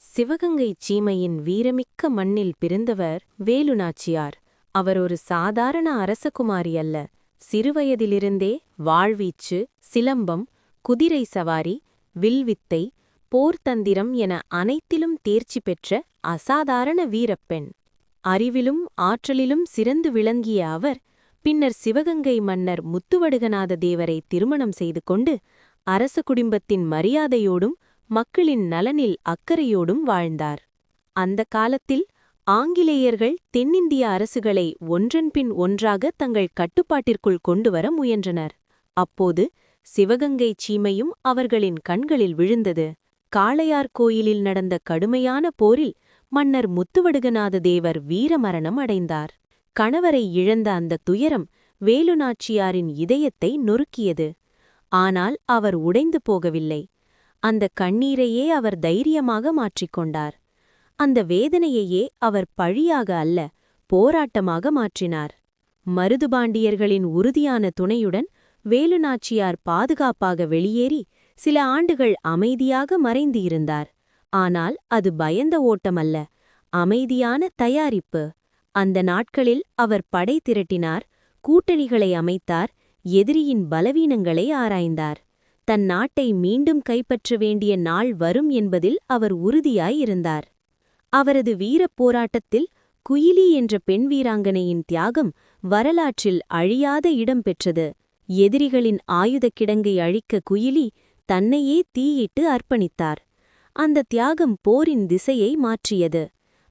சிவகங்கை சீமையின் வீரமிக்க மண்ணில் பிறந்தவர் வேலுநாச்சியார். அவர் ஒரு சாதாரண அரசகுமாரி அல்ல. சிறுவயதிலிருந்தே வாழ்வீச்சு, சிலம்பம், குதிரை சவாரி, வில்வித்தை, போர்த்தந்திரம் என அனைத்திலும் தேர்ச்சி பெற்ற அசாதாரண வீரப்பெண். அறிவிலும் ஆற்றலிலும் சிறந்து விளங்கிய அவர் பின்னர் சிவகங்கை மன்னர் முத்துவடுகநாத தேவரை திருமணம் செய்து கொண்டு அரச குடும்பத்தின் மரியாதையோடும் மக்களின் நலனில் அக்கறையோடும் வாழ்ந்தார். அந்த காலத்தில் ஆங்கிலேயர்கள் தென்னிந்திய அரசுகளை ஒன்றன்பின் ஒன்றாக தங்கள் கட்டுப்பாட்டிற்குள் கொண்டுவர முயன்றனர். அப்போது சிவகங்கை சீமையும் அவர்களின் கண்களில் விழுந்தது. காளையார் கோயிலில் நடந்த கடுமையான போரில் மன்னர் முத்துவடுகநாத தேவர் வீரமரணம் அடைந்தார். கணவரை இழந்த அந்த துயரம் வேலுநாச்சியாரின் இதயத்தை நொறுக்கியது. ஆனால் அவர் உடைந்து போகவில்லை. அந்த கண்ணீரையே அவர் தைரியமாக மாற்றிக்கொண்டார். அந்த வேதனையையே அவர் பழியாக அல்ல, போராட்டமாக மாற்றினார். மருதுபாண்டியர்களின் உறுதியான துணையுடன் வேலுநாச்சியார் பாதுகாப்பாக வெளியேறி சில ஆண்டுகள் அமைதியாக மறைந்து இருந்தார். ஆனால் அது பயந்த ஓட்டமல்ல, அமைதியான தயாரிப்பு. அந்த நாட்களில் அவர் படை திரட்டினார், கூட்டணிகளை அமைத்தார், எதிரியின் பலவீனங்களை ஆராய்ந்தார். தன் நாட்டை மீண்டும் கைப்பற்ற வேண்டிய நாள் வரும் என்பதில் அவர் உறுதியாயிருந்தார். அவரது வீரப் போராட்டத்தில் குயிலி என்ற பெண் வீராங்கனையின் தியாகம் வரலாற்றில் அழியாத இடம் பெற்றது. எதிரிகளின் ஆயுதக் கிடங்கை அழிக்க குயிலி தன்னையே தீயிட்டு அர்ப்பணித்தார். அந்த தியாகம் போரின் திசையை மாற்றியது.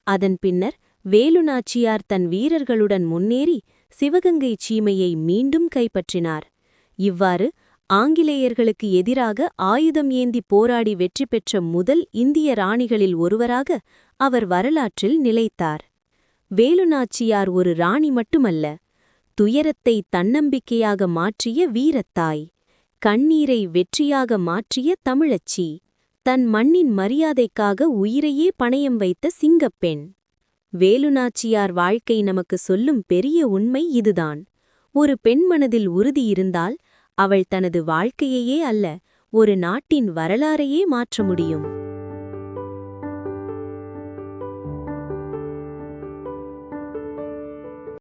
அதன் பின்னர் வேலுநாச்சியார் தன் வீரர்களுடன் முன்னேறி சிவகங்கை சீமையை மீண்டும் கைப்பற்றினார். இவ்வாறு ஆங்கிலேயர்களுக்கு எதிராக ஆயுதம் ஏந்தி போராடி வெற்றி பெற்ற முதல் இந்திய ராணிகளில் ஒருவராக அவர் வரலாற்றில் நிலைத்தார். வேலுநாச்சியார் ஒரு ராணி மட்டுமல்ல, துயரத்தை தன்னம்பிக்கையாக மாற்றிய வீரத்தாய், கண்ணீரை வெற்றியாக மாற்றிய தமிழச்சி, தன் மண்ணின் மரியாதைக்காக உயிரையே பணயம் வைத்த சிங்கப்பெண். வேலுநாச்சியார் வாழ்க்கை நமக்கு சொல்லும் பெரிய உண்மை இதுதான். ஒரு பெண் மனதில் உறுதி இருந்தால் அவள் தனது வாழ்க்கையையே அல்ல, ஒரு நாட்டின் வரலாறையே மாற்ற முடியும்.